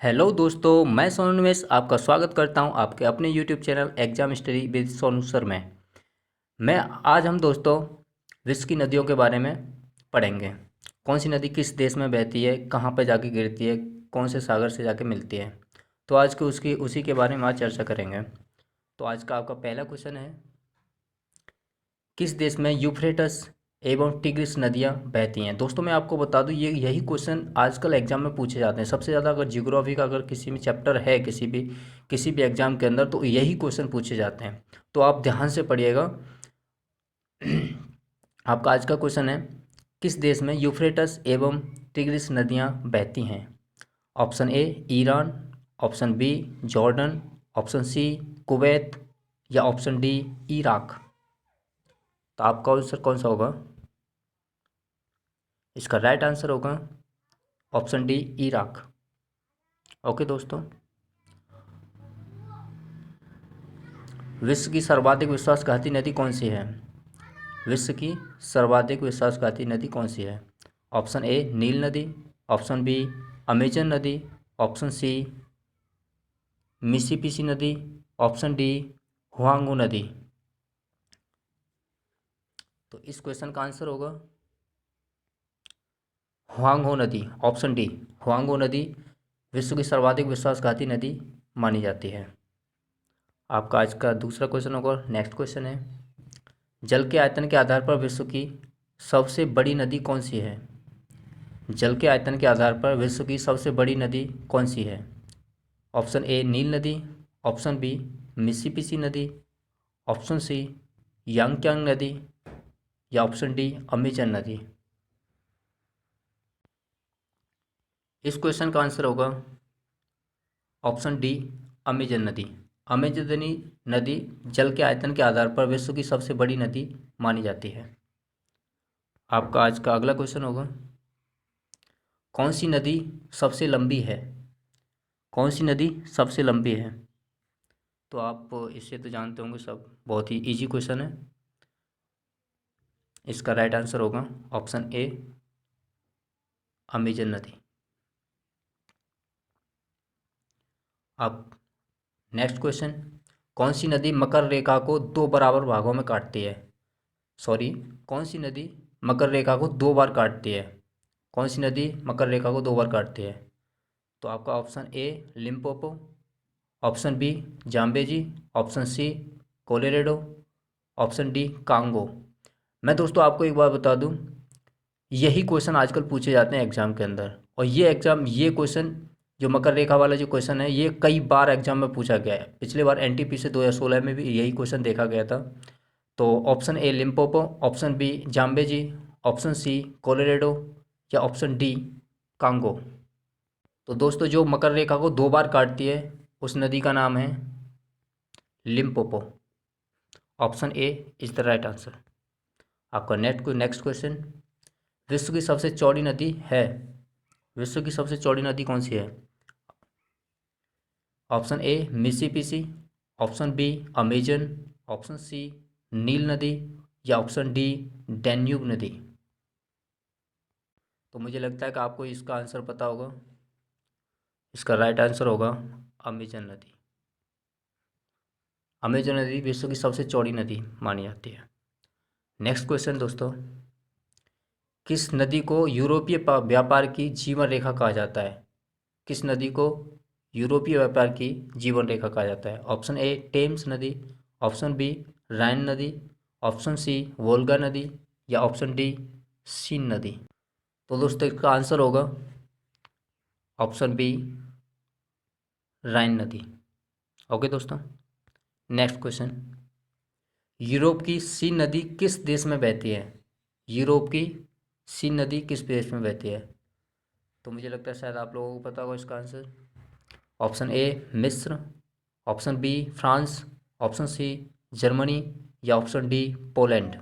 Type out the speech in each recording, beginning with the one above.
Hello दोस्तों, मैं सोनू निवेश आपका स्वागत करता हूं आपके अपने YouTube channel exam study with Sonu sir में। आज हम दोस्तों विश्व की नदियों के बारे में पढ़ेंगे। कौन सी नदी किस देश में बहती है, कहाँ पर जाके गिरती है, कौन से सागर से जाके मिलती है। तो आज के उसकी उसी के बारे में आज चर्चा करेंगे। तो आज का आपका पहला क्वेश्चन है, किस देश में यूफ्रेटस एवं टिग्रिस नदियां बहती हैं। दोस्तों मैं आपको बता दूं, ये यही क्वेश्चन आजकल एग्जाम में पूछे जाते हैं सबसे ज़्यादा। अगर जियोग्राफी का अगर किसी भी चैप्टर है किसी भी एग्जाम के अंदर, तो यही क्वेश्चन पूछे जाते हैं। तो आप ध्यान से पढ़िएगा। आपका आज का क्वेश्चन है, किस देश में यूफ्रेटस एवं टिग्रिस नदियां बहती हैं। Option A Iran, option B Jordan, option C Kuwait या ऑप्शन डी इराक। तो आपका आंसर कौन सा होगा? इसका राइट आंसर होगा ऑप्शन डी इराक। ओके दोस्तों, विश्व की सर्वाधिक विश्वासघाती नदी कौन सी है? विश्व की सर्वाधिक विश्वासघाती नदी कौन सी है? ऑप्शन ए नील नदी, ऑप्शन बी अमेजन नदी, ऑप्शन सी मिसिसिपी नदी, ऑप्शन डी हुआंगो नदी। तो इस क्वेश्चन का आंसर होगा हुआंगो नदी, ऑप्शन डी। हुआंगो नदी विश्व की सर्वाधिक विश्वासघाती नदी मानी जाती है। आपका आज का दूसरा क्वेश्चन होगा। नेक्स्ट क्वेश्चन है, जल के आयतन के आधार पर विश्व की सबसे बड़ी नदी कौन सी है? जल के आयतन के आधार पर विश्व की सबसे बड़ी नदी कौन सी है? ऑप्शन ए नील नदी, ऑप्शन बी मिसिसिपी नदी, ऑप्शन सी यांगत्यांग नदी या ऑप्शन डी अमेजन नदी। इस क्वेश्चन का आंसर होगा ऑप्शन डी अमेजन नदी। अमेजन नदी जल के आयतन के आधार पर विश्व की सबसे बड़ी नदी मानी जाती है। आपका आज का अगला क्वेश्चन होगा, कौन सी नदी सबसे लंबी है? कौन सी नदी सबसे लंबी है? तो आप इससे तो जानते होंगे सब, बहुत ही इजी क्वेश्चन है। इसका राइट आंसर होगा ऑप्शन ए अमेजन नदी। अब नेक्स्ट क्वेश्चन, कौन सी नदी मकर रेखा को दो बराबर भागों में काटती है? सॉरी, कौन सी नदी मकर रेखा को दो बार काटती है? कौन सी नदी मकर रेखा को दो बार काटती है? तो आपका option A Limpopo, option B Zambezi, option C Colorado, option D Congo. मैं दोस्तों आपको एक बात बता दूं, यही क्वेश्चन आजकल पूछे जाते हैं एग्जाम के अंदर। और ये क्वेश्चन जो मकर रेखा वाला जो क्वेश्चन है, ये कई बार एग्जाम में पूछा गया है। पिछले बार एनटीपी से 2016 में भी यही क्वेश्चन देखा गया था। तो option A Limpopo, option B Zambezi, option C Colorado या ऑप्शन डी कांगो। तो दोस्तों जो मकर रेखा को दो बार काटती है उस नदी का नाम है Limpopo. Option A is the right answer. आपका नेक्स्ट क्वेश्चन, विश्व की सबसे चौड़ी नदी है। विश्व की सबसे चौड़ी नदी कौन सी है? Option A Mississippi, option B Amazon, option C नील नदी या ऑप्शन डी डैन्यूब नदी। तो मुझे लगता है कि आपको इसका आंसर पता होगा। इसका राइट आंसर होगा अमेजन नदी। अमेजन नदी विश्व की सबसे चौड़ी नदी मानी जाती है। नेक्स्ट क्वेश्चन दोस्तों, किस नदी को यूरोपीय व्यापार की जीवन रेखा कहा जाता है? किस नदी को यूरोपीय व्यापार की जीवन रेखा कहा जाता है? ऑप्शन ए टेम्स नदी, ऑप्शन बी राइन नदी, ऑप्शन सी वोल्गा नदी या ऑप्शन डी सीन नदी। तो दोस्तों इसका आंसर होगा ऑप्शन बी राइन नदी। ओके दोस्तों, नेक्स्ट क्वेश्चन, यूरोप की सीन नदी किस देश में बहती है? यूरोप की सीन नदी किस देश में बहती है? तो मुझे लगता है शायद आप लोगों को पता होगा इसका आंसर। ऑप्शन ए मिस्र, option B France, option C Germany या ऑप्शन डी पोलैंड।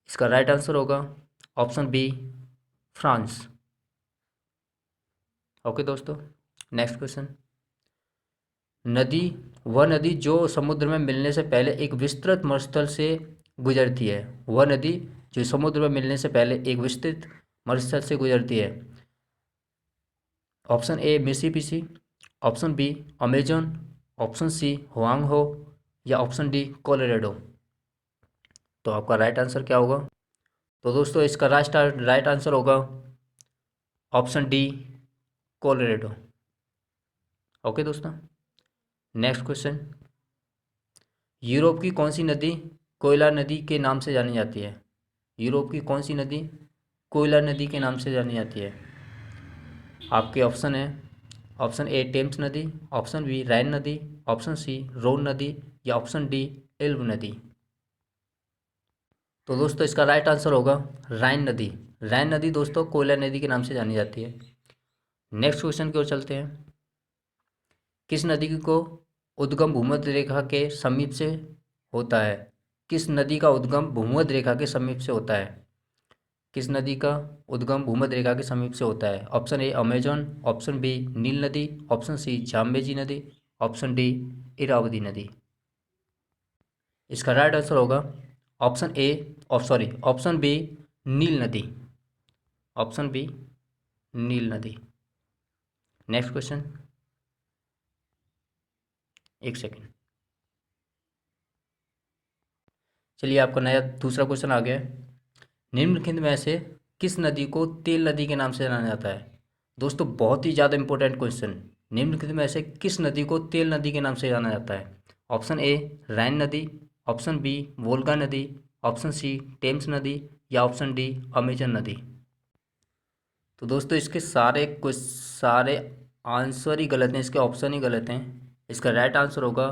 इसका राइट आंसर होगा ऑप्शन बी फ्रांस। ओके दोस्तों, नेक्स्ट क्वेश्चन, नदी वह नदी जो समुद्र में मिलने से पहले एक विस्तृत मरुस्थल से गुजरती है। वह नदी जो समुद्र में मिलने से पहले एक विस्तृत मरुस्थल से गुजरती है। Option A Mississippi, option B Amazon, option C Huang Ho या ऑप्शन डी कोलोराडो। तो आपका राइट आंसर क्या होगा? तो दोस्तों इसका राइट आंसर होगा ऑप्शन डी कोलोराडो। ओके दोस्तों, नेक्स्ट क्वेश्चन। यूरोप की कौन सी नदी कोयला नदी के नाम से जानी जाती है? यूरोप की कौन सी नदी कोयला नदी के नाम से जानी जाती है? आपके ऑप्शन है, ऑप्शन ए टेम्स नदी, ऑप्शन बी राइन नदी, ऑप्शन सी रोन नदी या ऑप्शन डी एल्ब नदी। तो दोस्तों इसका राइट आंसर होगा राइन नदी। राइन नदी दोस्तों कोयला नदी के नाम से जानी जाती है। नेक्स्ट क्वेश्चन की ओर चलते हैं। किस नदी को उद्गम भूमध्य रेखा के समीप से होता है? किस नदी का उद्गम भूमध्य रेखा के समीप से होता है? किस नदी का उद्गम भूमध्य रेखा के समीप से होता है? Option A Amazon, option B नील नदी, ऑप्शन सी जाम्बेजी नदी, ऑप्शन डी इरावदी नदी। इसका राइट आंसर होगा ऑप्शन ए, ऑप्शन बी नील नदी। ऑप्शन बी नील नदी। नेक्स्ट क्वेश्चन, एक सेकेंड। चलिए आपका नया दूसरा क्वेश्चन आ गया है। निम्नलिखित में से किस नदी को तेल नदी के नाम से जाना जाता है? दोस्तों बहुत ही ज़्यादा इंपॉर्टेंट क्वेश्चन। निम्नलिखित में से किस नदी को तेल नदी के नाम से जाना जाता है? ऑप्शन ए राइन नदी, ऑप्शन बी वोल्गा नदी, ऑप्शन सी टेम्स नदी या ऑप्शन डी अमेजन नदी। तो दोस्तों इसके सारे आंसर ही गलत हैं, इसके ऑप्शन ही गलत हैं। इसका राइट आंसर होगा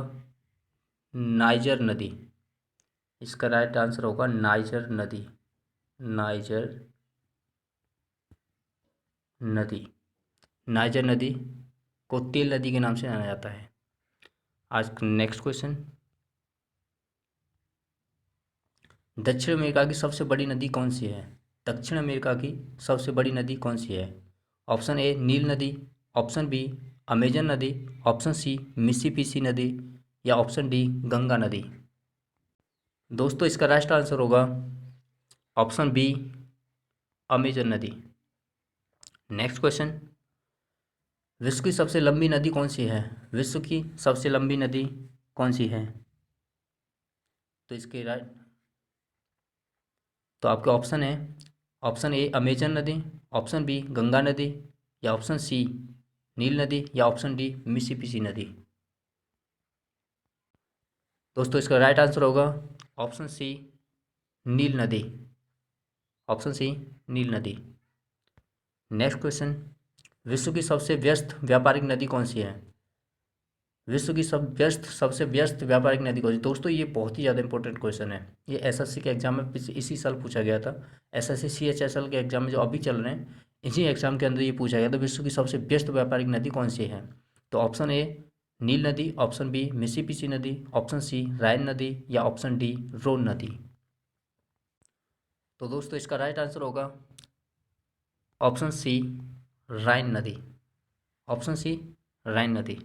नाइजर नदी। इसका राइट आंसर होगा नाइजर नदी। नाइजर नदी। नाइजर नदी को तेल नदी के नाम से जाना जाता है। आज नेक्स्ट क्वेश्चन। दक्षिण अमेरिका की सबसे बड़ी नदी कौन सी है? दक्षिण अमेरिका की सबसे बड़ी नदी कौन सी है? ऑप्शन ए नील नदी, ऑप्शन बी अमेजन नदी, ऑप्शन सी मिसिसिपी नदी या ऑप्शन डी गंगा नदी। दोस्तों इसका राइट आंसर होगा ऑप्शन बी अमेजन नदी। Next question. विश्व की सबसे लंबी नदी कौन सी है? विश्व की सबसे लंबी नदी कौन सी है? तो इसके राइट तो आपके ऑप्शन है, ऑप्शन ए अमेजन नदी, ऑप्शन बी गंगा नदी या ऑप्शन सी नील नदी या ऑप्शन डी मिसिसिपी नदी। दोस्तों इसका राइट आंसर होगा ऑप्शन सी नील नदी। ऑप्शन सी नील नदी। Next question. विश्व की सबसे व्यस्त व्यापारिक नदी कौन सी है? विश्व की सबसे व्यस्त व्यापारिक नदी कौन सी? दोस्तों ये बहुत ही ज़्यादा इंपॉर्टेंट क्वेश्चन है। ये एसएससी के एग्जाम में इसी साल पूछा गया था। एसएससी सीएचएसएल के एग्जाम में जो अभी चल रहे हैं, इसी एग्जाम के अंदर ये पूछा गया था विश्व की सबसे व्यस्त व्यापारिक नदी कौन सी है? तो ऑप्शन ए नील नदी, ऑप्शन बी मिसिसिपी नदी, ऑप्शन सी राइन नदी या ऑप्शन डी रोन नदी। तो दोस्तों इसका राइट आंसर होगा ऑप्शन सी राइन नदी। ऑप्शन सी राइन नदी।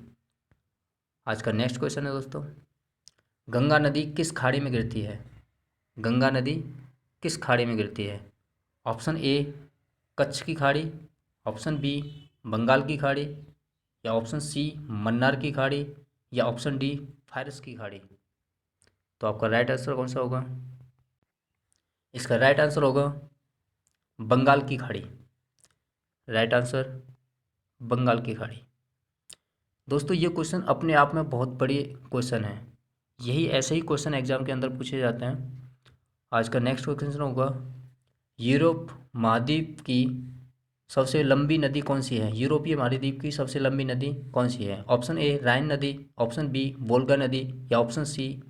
आज का नेक्स्ट क्वेश्चन है दोस्तों। गंगा नदी किस खाड़ी में गिरती है? गंगा नदी किस खाड़ी में गिरती है? ऑप्शन ए कच्छ की खाड़ी, ऑप्शन बी बंगाल की खाड़ी या ऑप्शन सी मन्नार की खाड़ी या ऑप्शन डी फारस की खाड़ी। तो आपका राइट आंसर कौन सा होगा? इसका राइट आंसर होगा बंगाल की खाड़ी। राइट आंसर बंगाल की खाड़ी। दोस्तों ये क्वेश्चन अपने आप में बहुत बड़ी क्वेश्चन है। यही ऐसे ही क्वेश्चन एग्जाम के अंदर पूछे जाते हैं। आज का नेक्स्ट क्वेश्चन होगा यूरोप महाद्वीप की सबसे लंबी नदी कौन सी है? यूरोपीय महाद्वीप की सबसे लंबी नदी कौन सी है? ऑप्शन ए राइन नदी, ऑप्शन बी वोल्गा नदी या ऑप्शन सी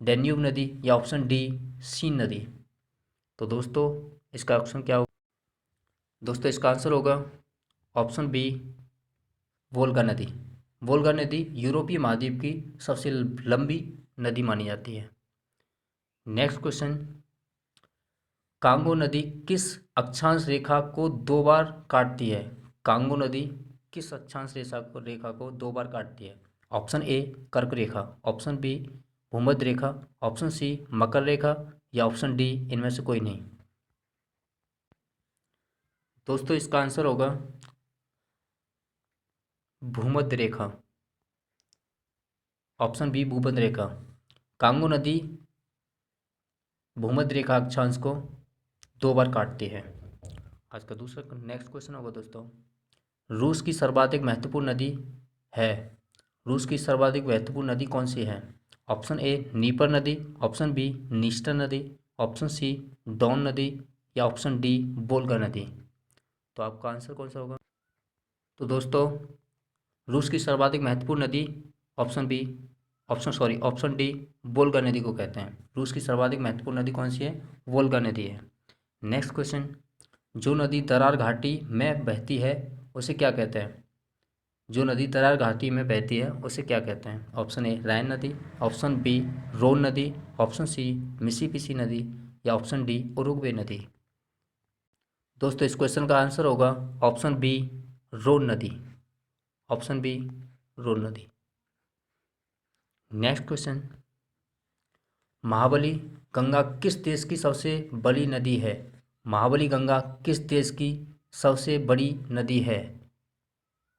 डैन्यूब नदी या ऑप्शन डी सीन नदी। तो दोस्तों इसका ऑप्शन क्या होगा? दोस्तों इसका आंसर होगा ऑप्शन बी वोल्गा नदी। वोल्गा नदी यूरोपीय महाद्वीप की सबसे लंबी नदी मानी जाती है। Next question. कांगो नदी किस अक्षांश रेखा को दो बार काटती है? कांगो नदी किस अक्षांश रेखा को दो बार काटती है? ऑप्शन ए कर्क रेखा, ऑप्शन बी भूमध्य रेखा, ऑप्शन सी मकर रेखा या ऑप्शन डी इनमें से कोई नहीं। दोस्तों इसका आंसर होगा भूमध्य रेखा। ऑप्शन बी भूमध्य रेखा। कांगो नदी भूमध्य रेखा अक्षांश को 2 बार काटती है। आज का दूसरा नेक्स्ट क्वेश्चन होगा दोस्तों, रूस की सर्वाधिक महत्वपूर्ण नदी है। रूस की सर्वाधिक महत्वपूर्ण नदी कौन सी है? ऑप्शन ए नीपर नदी, ऑप्शन बी नीस्टर नदी, ऑप्शन सी डॉन नदी या ऑप्शन डी वोल्गा नदी। तो आपका आंसर कौन सा होगा? तो दोस्तों रूस की सर्वाधिक महत्वपूर्ण नदी ऑप्शन डी वोल्गा नदी को कहते हैं। रूस की सर्वाधिक महत्वपूर्ण नदी कौन सी है? वोल्गा नदी है। नेक्स्ट क्वेश्चन, जो नदी दरार घाटी में बहती है उसे क्या कहते हैं? जो नदी दरार घाटी में बहती है उसे क्या कहते हैं? ऑप्शन ए राइन नदी, ऑप्शन बी रोन नदी, ऑप्शन सी मिसिसिपी नदी या ऑप्शन डी उरुग्वे नदी। दोस्तों इस क्वेश्चन का आंसर होगा ऑप्शन बी रोन नदी। ऑप्शन बी रोन नदी। नेक्स्ट क्वेश्चन, महाबली गंगा किस देश की सबसे बड़ी नदी है? महाबली गंगा किस देश की सबसे बड़ी नदी है?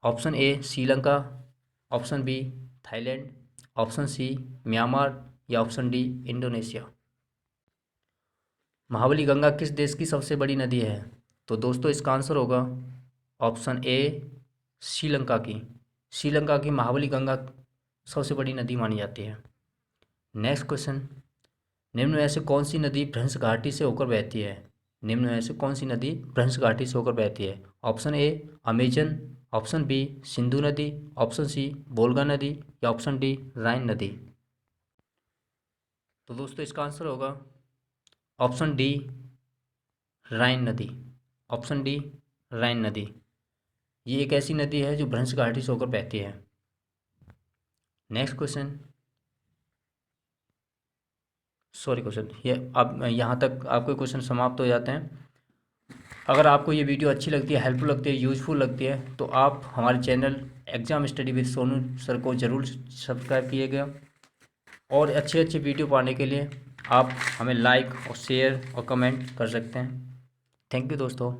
Option A Sri Lanka, option B Thailand, option C Myanmar या option D Indonesia. Mahaweli Ganga किस देश की सबसे बड़ी नदी है? तो दोस्तों इसका आंसर होगा ऑप्शन ए श्रीलंका की। श्रीलंका की महाबली गंगा सबसे बड़ी नदी मानी जाती है। नेक्स्ट क्वेश्चन, निम्न में से कौन सी नदी भ्रंश घाटी से होकर बहती है? निम्न में से कौन सी नदी भ्रंश घाटी से होकर बहती है? Option A Amazon, option B Sindhu नदी, ऑप्शन सी वोल्गा नदी या ऑप्शन डी राइन नदी। तो दोस्तों इसका आंसर होगा ऑप्शन डी राइन नदी। ऑप्शन डी राइन नदी। ये एक ऐसी नदी है जो भ्रंश घाटी से होकर बहती है। नेक्स्ट क्वेश्चन, ये अब यहाँ तक आपके क्वेश्चन समाप्त हो जाते हैं। अगर आपको ये वीडियो अच्छी लगती है, हेल्पफुल लगती है, यूजफुल लगती है तो आप हमारे channel exam study with Sonu sir को ज़रूर सब्सक्राइब कीजिएगा। और अच्छे अच्छे वीडियो पाने के लिए आप हमें लाइक और शेयर और कमेंट कर सकते हैं। थैंक यू दोस्तों।